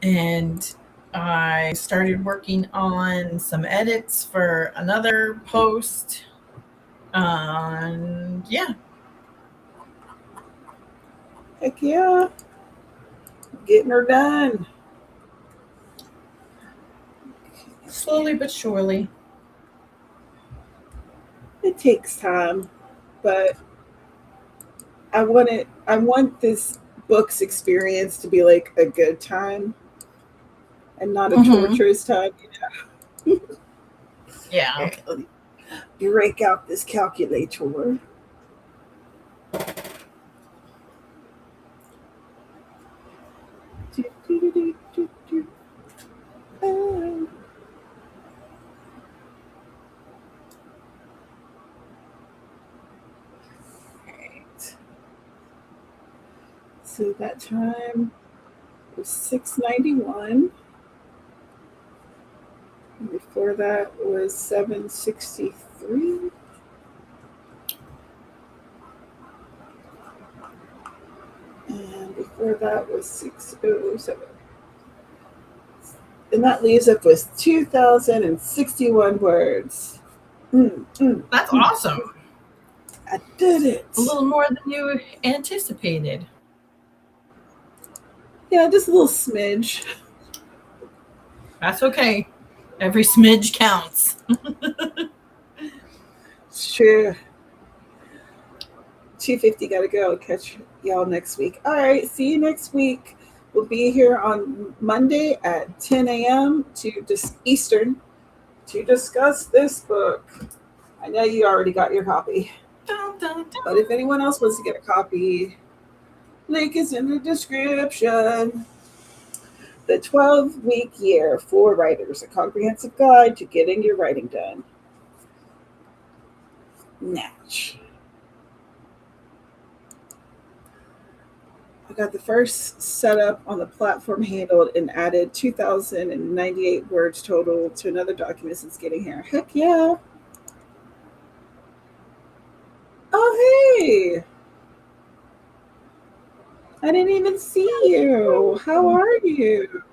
and I started working on some edits for another post. And yeah, Heck yeah. Getting her done. slowly but surely. It takes time, but I want this book's experience to be like a good time and not a Hmm. torturous time. Yeah. Okay, let me break out this calculator. Do, do, do, do, do, do. Oh, right. So that time was 691. And before that was 763. And before that was 607. And that leaves up with 2,061 words. Mm, mm, That's mm. awesome. I did it. A little more than you anticipated. Yeah, just a little smidge. That's okay. Every smidge counts. It's true. 250 gotta go. Catch y'all next week. All right, see you next week. We'll be here on Monday at 10 a.m. to Eastern to discuss this book. I know you already got your copy, Dun, dun, dun. but if anyone else wants to get a copy, link is in the description. The 12-week year for writers, a comprehensive guide to getting your writing done. Natch. I got the first setup on the platform handled and added 2,098 words total to another document since getting here. Heck yeah. Oh, hey. I didn't even see you. How are you?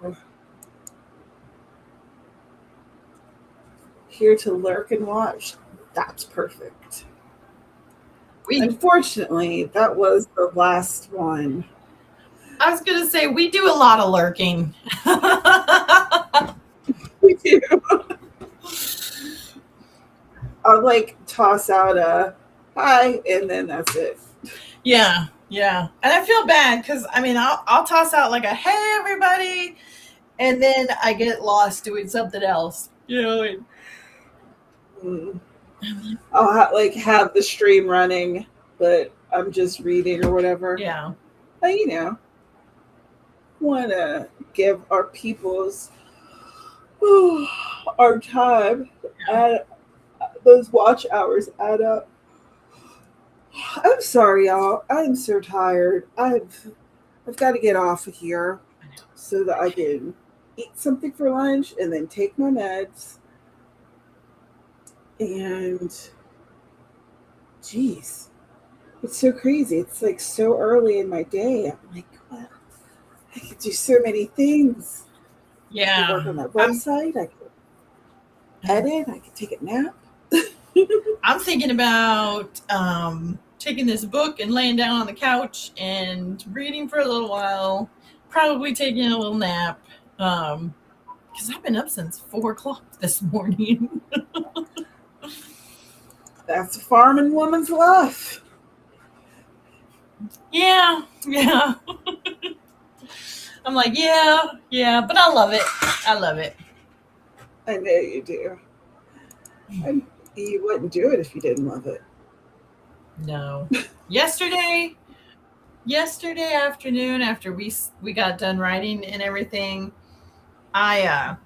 Here to lurk and watch. That's perfect. We, Unfortunately, that was the last one. I was going to say, we do a lot of lurking. We do. I'll like toss out a hi, and then that's it. Yeah, yeah. And I feel bad because, I mean, I'll toss out like a hey, everybody, and then I get lost doing something else. You know, Mm. I'll like have the stream running, but I'm just reading or whatever. yeah. But, want to give our peoples our time. Add, those watch hours add up. I'm sorry, y'all. I'm so tired. I've got to get off of here so that I can eat something for lunch and then take my meds. And geez, it's so crazy. It's like so early in my day. I'm like, well, I could do so many things. I could Yeah. work on that website. I could edit. I could take a nap. I'm thinking about taking this book and laying down on the couch and reading for a little while, probably taking a little nap. Because I've been up since 4 o'clock this morning. That's a farming woman's life. Yeah, yeah. I'm like, yeah, but I love it. I love it. I know you do. And you wouldn't do it if you didn't love it. No. Yesterday, yesterday afternoon, after we got done writing and everything, I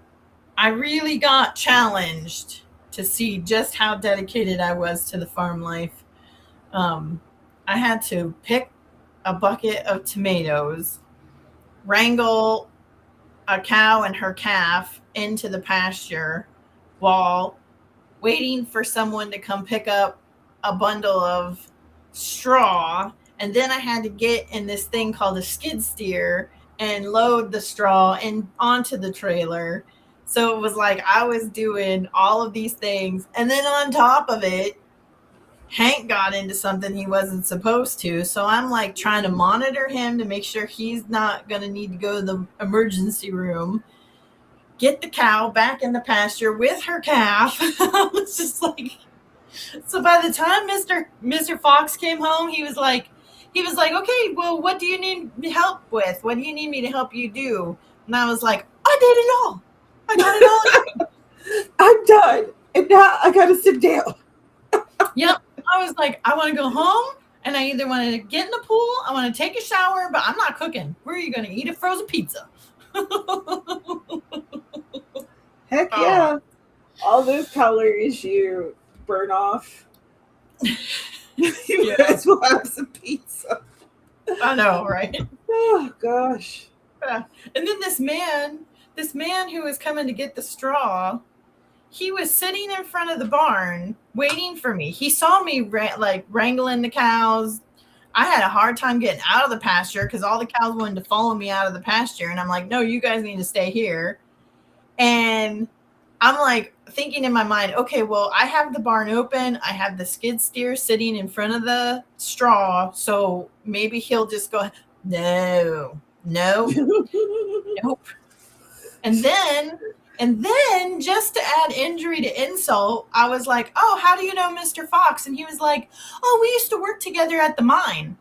really got challenged to see just how dedicated I was to the farm life. Um, I had to pick a bucket of tomatoes, wrangle a cow and her calf into the pasture while waiting for someone to come pick up a bundle of straw. And then I had to get in this thing called a skid steer and load the straw in onto the trailer. So it was like I was doing all of these things. And then on top of it, Hank got into something he wasn't supposed to. So I'm like trying to monitor him to make sure he's not going to need to go to the emergency room, get the cow back in the pasture with her calf. I was just like, so by the time Mr. Fox came home, he was like, okay, well, what do you need help with? What do you need me to help you do? And I was like, I did it all. I got it all. I'm done. And now I got to sit down. Yep. I was like, I want to go home, and I either want to get in the pool, I want to take a shower, but I'm not cooking. Where are you going to eat a frozen pizza? Heck yeah. All those calories you burn off. You might as well have some pizza. I know, right? Oh, gosh. And then this man who was coming to get the straw, he was sitting in front of the barn waiting for me. He saw me wrangling the cows. I had a hard time getting out of the pasture because all the cows wanted to follow me out of the pasture. And I'm like, no, you guys need to stay here. And I'm like thinking in my mind, okay, well, I have the barn open. I have the skid steer sitting in front of the straw. So maybe he'll just go, no, nope. And then just to add injury to insult, I was like, oh, how do you know Mr. Fox? And he was like, oh, we used to work together at the mine.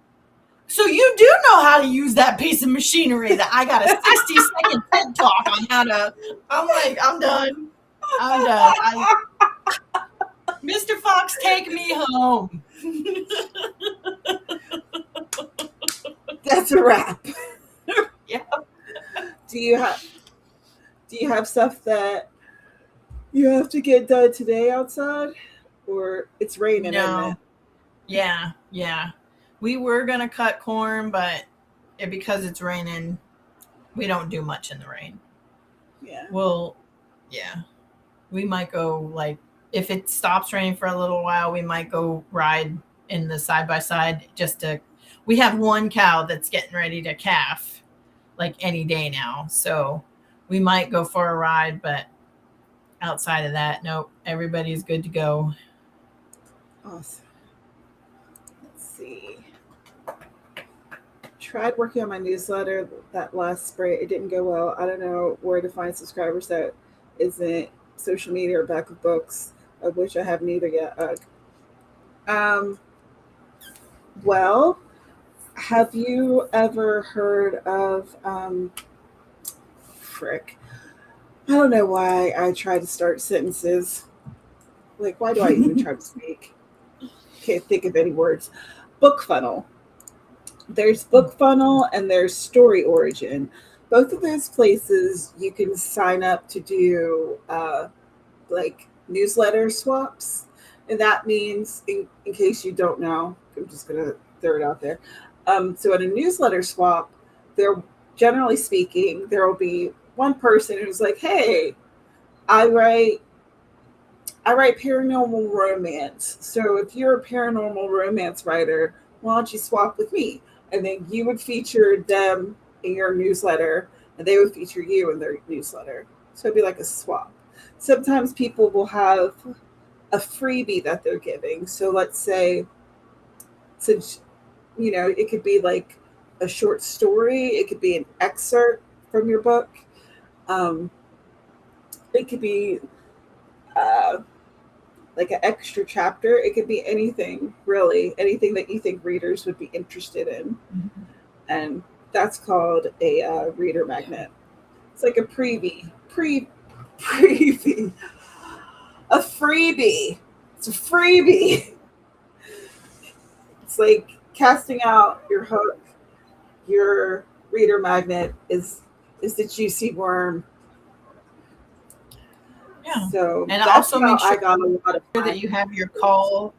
So you do know how to use that piece of machinery that I got a 60-second TED talk on how to. I'm like, I'm done. Mr. Fox, take me home. That's a wrap. Yeah. Do you have stuff that you have to get done today outside, or it's raining? No. Yeah. We were gonna cut corn, but because it's raining, we don't do much in the rain. Yeah. Well, yeah. We might go, like, if it stops raining for a little while, we might go ride in the side-by-side we have one cow that's getting ready to calf like any day now. So we might go for a ride, but outside of that, nope, everybody's good to go. Awesome. Let's see. Tried working on my newsletter that last spring. It didn't go well. I don't know where to find subscribers that isn't social media or back of books, of which I have neither yet. Well, have you ever heard of frick? I don't know why I try to start sentences. Like, why do I even try to speak? Can't think of any words. Book funnel. There's book funnel and there's story origin. Both of those places you can sign up to do like newsletter swaps. And that means, in case you don't know, I'm just going to throw it out there. So at a newsletter swap, generally speaking, there will be one person who's like, hey, I write paranormal romance. So if you're a paranormal romance writer, why don't you swap with me? And then you would feature them in your newsletter, and they would feature you in their newsletter. So it'd be like a swap. Sometimes people will have a freebie that they're giving. So let's say, since, it could be like a short story, it could be an excerpt from your book. It could be like an extra chapter. It could be anything, really, anything that you think readers would be interested in. Mm-hmm. And that's called a reader magnet. It's like a preview. A freebie. It's a freebie. It's like casting out your hook your reader magnet is the juicy worm. Yeah. So And that's also how make sure I got a lot of that you have your call.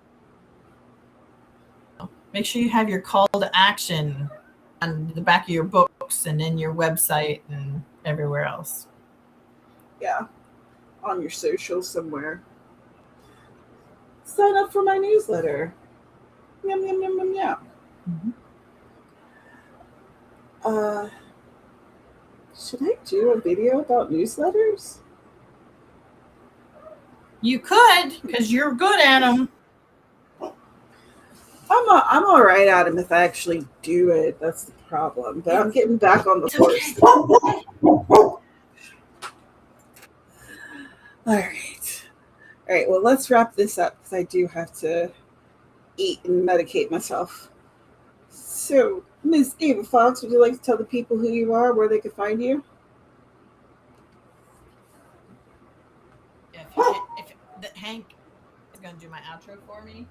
Make sure you have your call to action on the back of your books and in your website and everywhere else. Yeah, on your social somewhere. Sign up for my newsletter. Yum yum yum yum yum. Mm-hmm. Should I do a video about newsletters? You could, because you're good at them. I'm all right at them if I actually do it. That's the problem. But I'm getting back on the horse. Okay. All right. Well, let's wrap this up because I do have to eat and medicate myself. So, Ms. Ava Fox, would you like to tell the people who you are, where they can find you? If Hank is going to do my outro for me,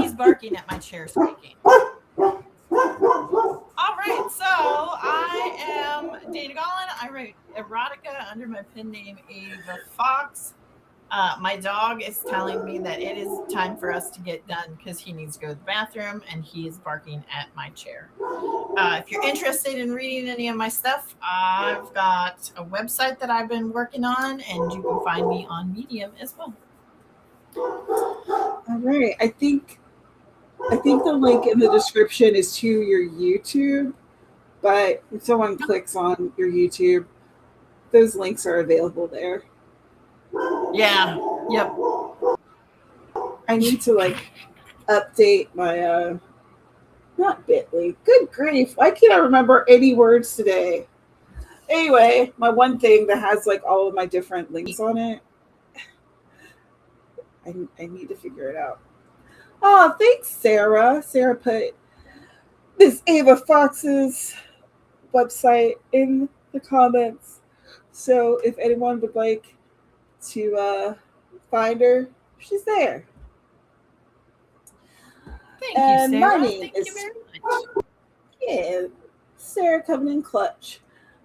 he's barking at my chair squeaking. All right, so I am Dana Gollin. I write erotica under my pen name Ava Fox. My dog is telling me that it is time for us to get done because he needs to go to the bathroom and he is barking at my chair. If you're interested in reading any of my stuff, I've got a website that I've been working on, and you can find me on Medium as well. All right. I think the link in the description is to your YouTube, but if someone clicks on your YouTube, those links are available there. Yeah. Yep. I need to update my not Bitly. Good grief. Why can't I remember any words today? Anyway, my one thing that has all of my different links on it. I need to figure it out. Oh, thanks, Sarah. Sarah put Miss Ava Fox's website in the comments. So if anyone would like to find her, she's there. Thank you, Sarah. My name Thank is you very much. Yeah, Sarah coming in clutch.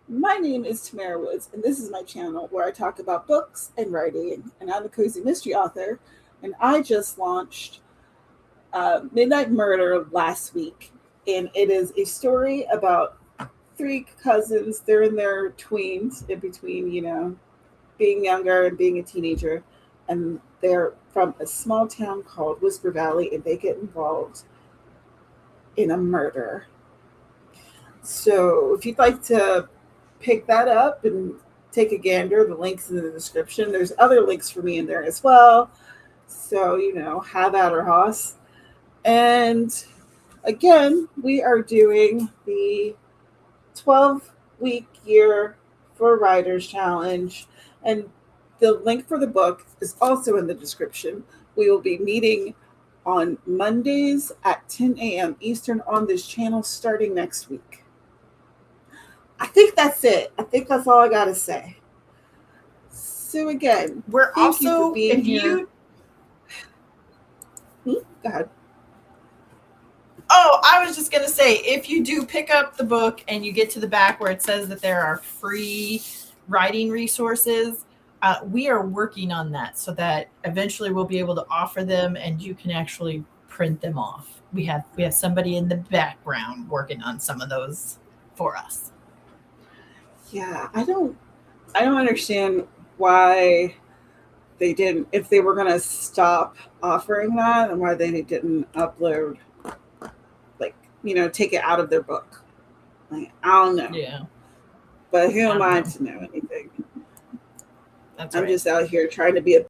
My name is Tamara Woods, and this is my channel where I talk about books and writing. And I'm a cozy mystery author, and I just launched Midnight Murder last week, and it is a story about three cousins. They're in their tweens, in between, being younger and being a teenager, and they're from a small town called Whisper Valley, and they get involved in a murder. So if you'd like to pick that up and take a gander, the link's in the description. There's other links for me in there as well. So, have at her, Hoss. And again, we are doing the 12-week year for writers challenge. And the link for the book is also in the description. We will be meeting on Mondays at 10 a.m. Eastern on this channel starting next week. I think that's it. I think that's all I got to say. So again, we're also, if you... Go ahead. Oh, I was just going to say, if you do pick up the book and you get to the back where it says that there are free writing resources, we are working on that so that eventually we'll be able to offer them and you can actually print them off. We have somebody in the background working on some of those for us. Yeah, I don't understand why they didn't, if they were going to stop offering that, and why they didn't upload, take it out of their book. I don't know. Yeah. But who am I to know anything? That's I'm right. just out here trying to be a